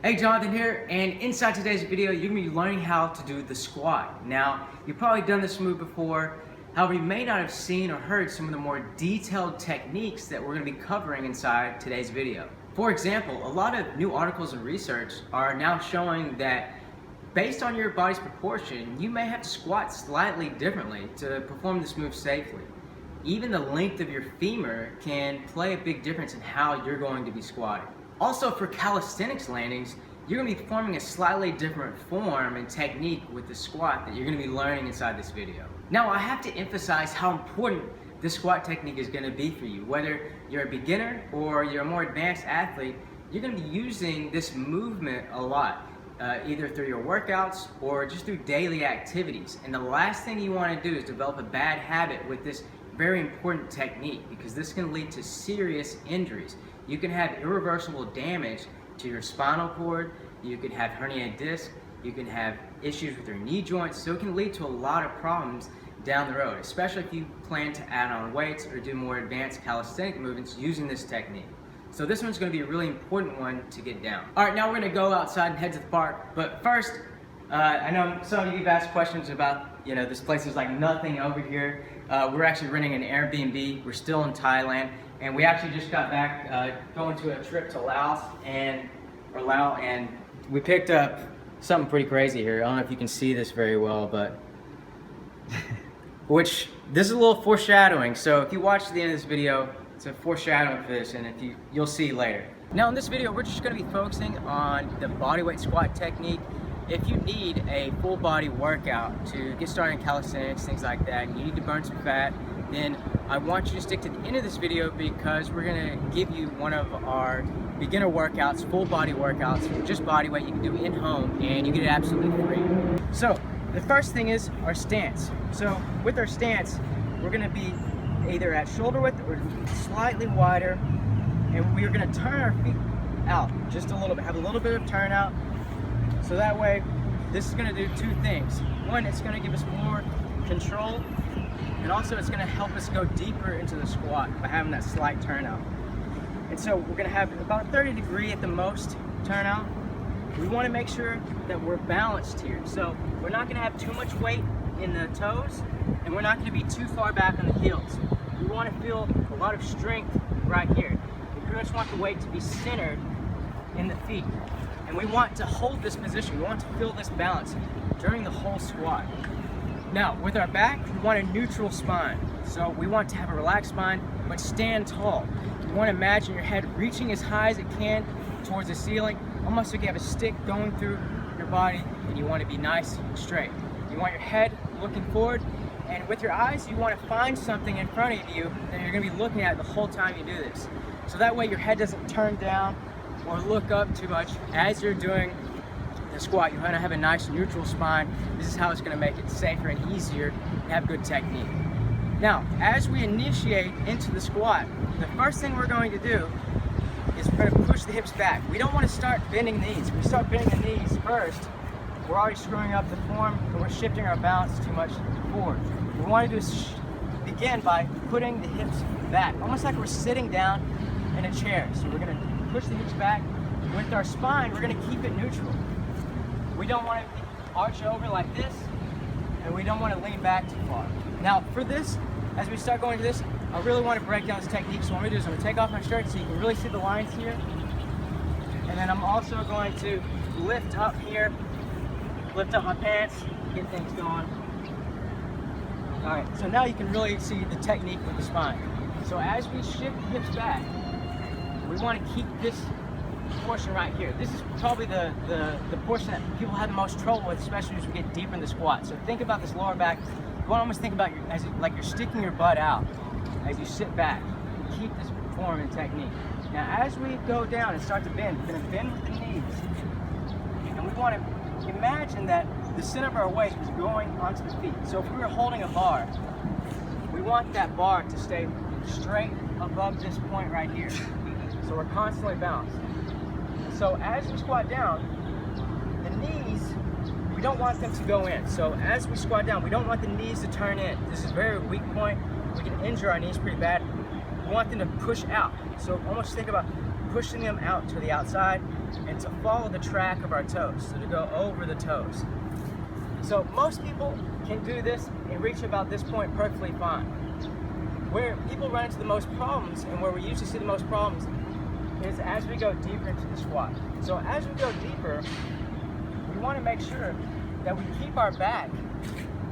Hey, Jonathan here, and inside today's video, you're gonna be learning how to do the squat. Now, you've probably done this move before, however, you may not have seen or heard some of the more detailed techniques that we're gonna be covering inside today's video. For example, a lot of new articles and research are now showing that based on your body's proportion, you may have to squat slightly differently to perform this move safely. Even the length of your femur can play a big difference in how you're going to be squatting. Also, for calisthenics landings, you're going to be performing a slightly different form and technique with the squat that you're going to be learning inside this video. Now, I have to emphasize how important this squat technique is going to be for you. Whether you're a beginner or you're a more advanced athlete, you're going to be using this movement a lot, either through your workouts or just through daily activities. And the last thing you want to do is develop a bad habit with this very important technique, because this can lead to serious injuries. You can have irreversible damage to your spinal cord, you can have herniated disc, you can have issues with your knee joints, so it can lead to a lot of problems down the road, especially if you plan to add on weights or do more advanced calisthenic movements using this technique. So this one's going to be a really important one to get down. Alright, now we're going to go outside and head to the park, but first, I know some of you have asked questions about, this place is like nothing over here. We're actually renting an Airbnb. We're still in Thailand, and we actually just got back going to a trip to Laos, and we picked up something pretty crazy here. I don't know if you can see this very well, but this is a little foreshadowing. So if you watch to the end of this video, it's a foreshadowing for this, and you'll see later. Now in this video, we're just going to be focusing on the bodyweight squat technique. If you need a full body workout to get started in calisthenics, things like that, and you need to burn some fat, then I want you to stick to the end of this video, because we're going to give you one of our beginner workouts, full body workouts, just body weight you can do in home, and you get it absolutely free. So the first thing is our stance. So with our stance, we're going to be either at shoulder width or slightly wider, and we're going to turn our feet out just a little bit, have a little bit of turnout. So that way, this is going to do two things. One, it's going to give us more control, and also it's going to help us go deeper into the squat by having that slight turnout. And so we're going to have about a 30-degree at the most turnout. We want to make sure that we're balanced here. So we're not going to have too much weight in the toes, and we're not going to be too far back on the heels. We want to feel a lot of strength right here. We pretty much want the weight to be centered in the feet. And we want to hold this position. We want to feel this balance during the whole squat. Now, with our back, we want a neutral spine. So we want to have a relaxed spine, but stand tall. You want to imagine your head reaching as high as it can towards the ceiling, almost like you have a stick going through your body, and you want to be nice and straight. You want your head looking forward, and with your eyes, you want to find something in front of you that you're going to be looking at the whole time you do this. So that way your head doesn't turn down or look up too much as you're doing the squat. You're going to have a nice neutral spine. This is how it's going to make it safer and easier to have good technique. Now, as we initiate into the squat, the first thing we're going to do is we're going to push the hips back. We don't want to start bending the knees. If we start bending the knees first, we're already screwing up the form, and we're shifting our balance too much forward. What we want to do is begin by putting the hips back, almost like we're sitting down in a chair. So we're going to push the hips back. With our spine, we're going to keep it neutral. We don't want to arch over like this, and we don't want to lean back too far. Now for this, as we start going to this, I really want to break down this technique. So what I'm going to do is I'm going to take off my shirt so you can really see the lines here. And then I'm also going to lift up here, lift up my pants, get things going. Alright, so now you can really see the technique with the spine. So as we shift the hips back, we want to keep this portion right here. This is probably the portion that people have the most trouble with, especially as we get deeper in the squat. So think about this lower back. You want to almost think about like you're sticking your butt out as you sit back. Keep this form and technique. Now as we go down and start to bend, we're going to bend with the knees. And we want to imagine that the center of our weight is going onto the feet. So if we were holding a bar, we want that bar to stay straight above this point right here. So we're constantly balanced. So as we squat down, the knees, we don't want them to go in. So as we squat down, we don't want the knees to turn in. This is a very weak point. We can injure our knees pretty bad. We want them to push out. So almost think about pushing them out to the outside and to follow the track of our toes, so to go over the toes. So most people can do this and reach about this point perfectly fine. Where people run into the most problems, and where we usually see the most problems, is as we go deeper into the squat. So as we go deeper, we want to make sure that we keep our back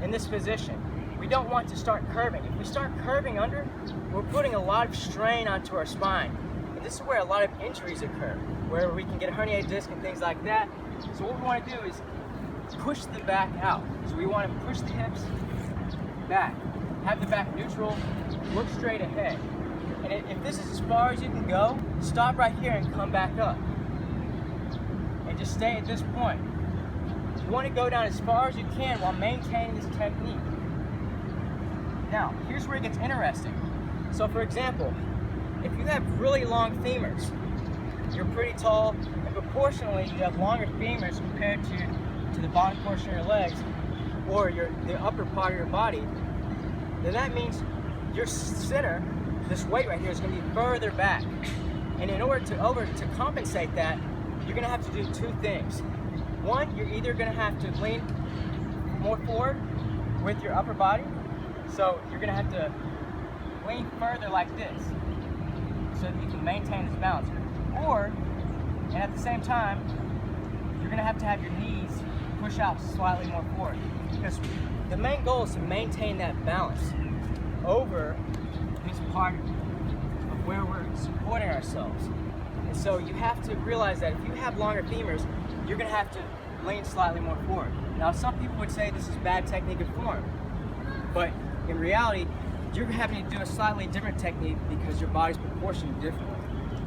in this position. We don't want to start curving. If we start curving under, we're putting a lot of strain onto our spine. And this is where a lot of injuries occur, where we can get a herniated disc and things like that. So what we want to do is push the back out. So we want to push the hips back, have the back neutral, look straight ahead. And if this is as far as you can go, stop right here and come back up. And just stay at this point. You want to go down as far as you can while maintaining this technique. Now, here's where it gets interesting. So for example, if you have really long femurs, you're pretty tall, and proportionally you have longer femurs compared to the bottom portion of your legs, or the upper part of your body, then that means your center, this weight right here, is going to be further back. And in order to compensate that, you're going to have to do two things. One, you're either going to have to lean more forward with your upper body, so you're going to have to lean further like this so that you can maintain this balance. Or, and at the same time, you're going to have your knees push out slightly more forward, because the main goal is to maintain that balance over this part of where we're supporting ourselves. And so you have to realize that if you have longer femurs, you're going to have to lean slightly more forward. Now, some people would say this is bad technique of form, but in reality, you're having to do a slightly different technique because your body's proportioned differently.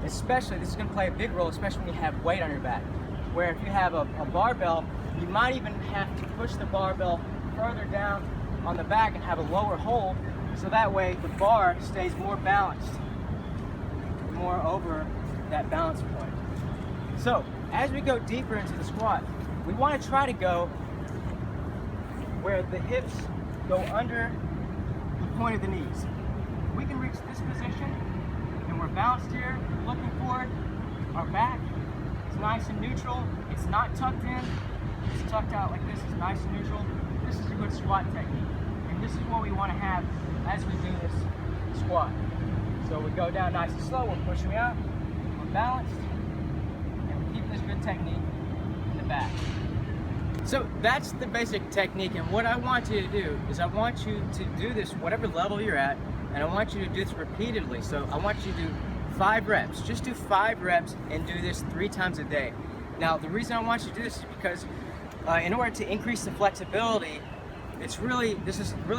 Especially, this is going to play a big role, especially when you have weight on your back. Where if you have a barbell, you might even have to push the barbell further down on the back and have a lower hold, so that way the bar stays more balanced, more over that balance point. So, as we go deeper into the squat, we want to try to go where the hips go under the point of the knees. We can reach this position and we're balanced here, looking forward. Our back is nice and neutral. It's not tucked in. It's tucked out like this. It's nice and neutral. This is a good squat technique. And this is what we want to have as we do this squat. So we go down nice and slow. We're pushing out. We're balanced. And we're keeping this good technique in the back. So that's the basic technique, and what I want you to do is I want you to do this whatever level you're at, and I want you to do this repeatedly. So I want you to do 5 reps. Just do 5 reps and do this 3 times a day. Now, the reason I want you to do this is because in order to increase the flexibility, this really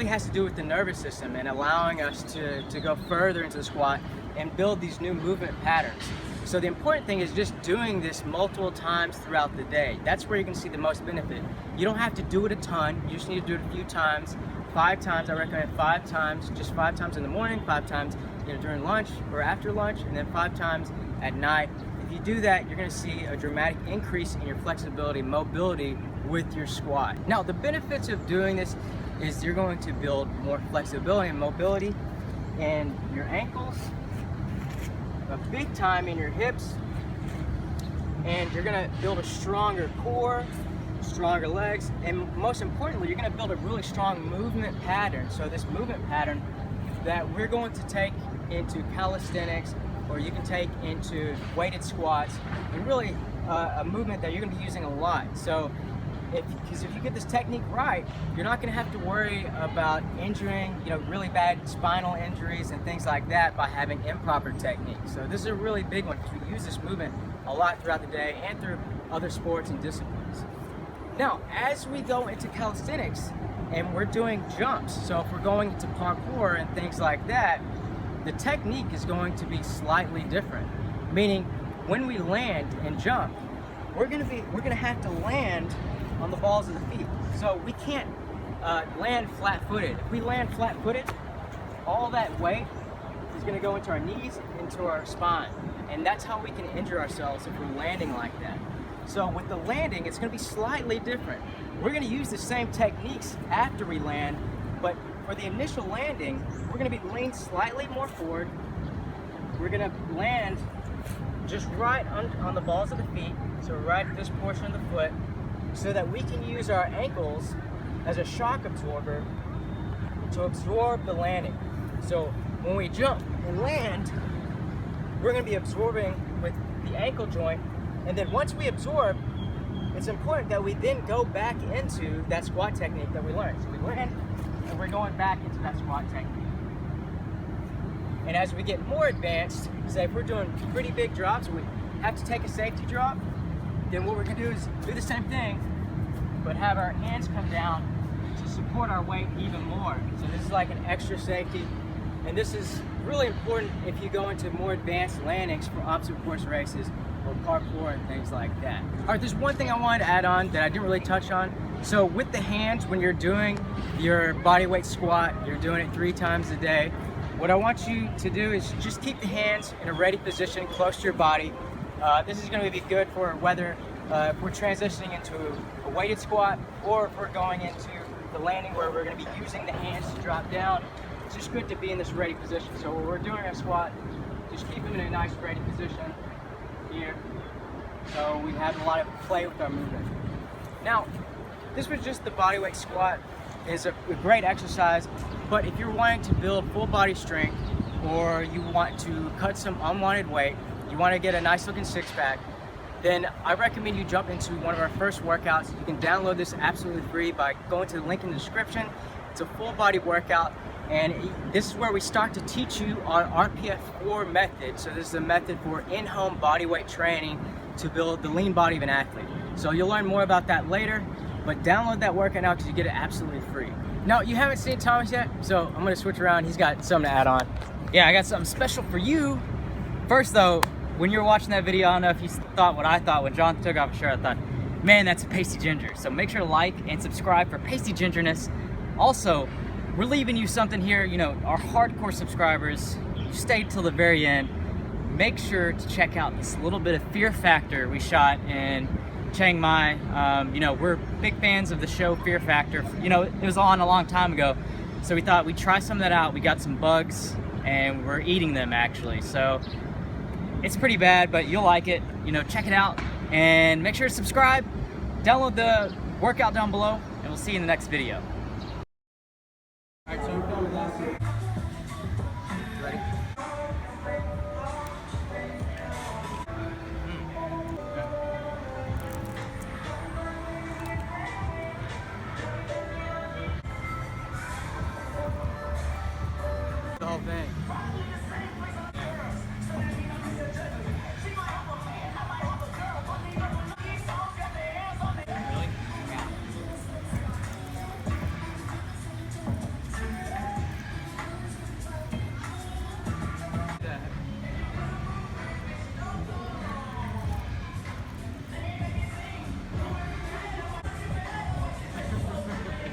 has to do with the nervous system and allowing us to go further into the squat and build these new movement patterns. So the important thing is just doing this multiple times throughout the day. That's where you can see the most benefit. You don't have to do it a ton. You just need to do it a few times. 5 times, I recommend 5 times, just 5 times in the morning, 5 times during lunch or after lunch, and then 5 times at night. If you do that, you're going to see a dramatic increase in your flexibility, mobility with your squat. Now, the benefits of doing this is you're going to build more flexibility and mobility in your ankles, a big time in your hips, and you're going to build a stronger core, stronger legs, and most importantly, you're going to build a really strong movement pattern. So this movement pattern that we're going to take into calisthenics, or you can take into weighted squats, and really a movement that you're going to be using a lot. So because if you get this technique right, you're not going to have to worry about injuring, really bad spinal injuries and things like that by having improper technique. So this is a really big one because we use this movement a lot throughout the day and through other sports and disciplines. Now, as we go into calisthenics and we're doing jumps, so if we're going into parkour and things like that, the technique is going to be slightly different. Meaning, when we land and jump, we're going to have to land on the balls of the feet. So we can't land flat-footed. If we land flat-footed, all that weight is going to go into our knees, into our spine. And that's how we can injure ourselves if we're landing like that. So with the landing, it's going to be slightly different. We're going to use the same techniques after we land, but for the initial landing, we're going to be leaned slightly more forward. We're going to land just right on the balls of the feet, so right at this portion of the foot, so that we can use our ankles as a shock absorber to absorb the landing. So when we jump and land, we're going to be absorbing with the ankle joint, and then once we absorb, it's important that we then go back into that squat technique that we learned. So we land, and we're going back into that squat technique. And as we get more advanced, say if we're doing pretty big drops, we have to take a safety drop, then what we're going to do is do the same thing, but have our hands come down to support our weight even more. So this is like an extra safety, and this is really important if you go into more advanced landings for obstacle course races or parkour and things like that. All right, there's one thing I wanted to add on that I didn't really touch on. So with the hands, when you're doing your bodyweight squat, you're doing it 3 times a day, what I want you to do is just keep the hands in a ready position close to your body. This is going to be good for whether if we're transitioning into a weighted squat, or if we're going into the landing where we're going to be using the hands to drop down. It's just good to be in this ready position. So when we're doing a squat, just keep them in a nice ready position here. So we have a lot of play with our movement. Now, this was just the bodyweight squat. It's a great exercise, but if you're wanting to build full body strength, or you want to cut some unwanted weight, you want to get a nice looking six-pack, then I recommend you jump into one of our first workouts. You can download this absolutely free by going to the link in the description. It's a full body workout, and this is where we start to teach you our RPF4 method. So this is a method for in-home bodyweight training to build the lean body of an athlete. So you'll learn more about that later, but download that workout now because you get it absolutely free. Now, you haven't seen Thomas yet, so I'm gonna switch around. He's got something to add on. Yeah, I got something special for you. First though, when you were watching that video, I don't know if you thought what I thought when John took off his shirt. I thought, man, that's Pasty Ginger. So make sure to like and subscribe for Pasty Gingerness. Also, we're leaving you something here. You know, our hardcore subscribers, you stayed till the very end. Make sure to check out this little bit of Fear Factor we shot in Chiang Mai. You know, we're big fans of the show Fear Factor. You know, it was on a long time ago, so we thought we'd try some of that out. We got some bugs, and we're eating them actually. So it's pretty bad, but you'll like it. You know, check it out, and make sure to subscribe. Download the workout down below, and we'll see you in the next video.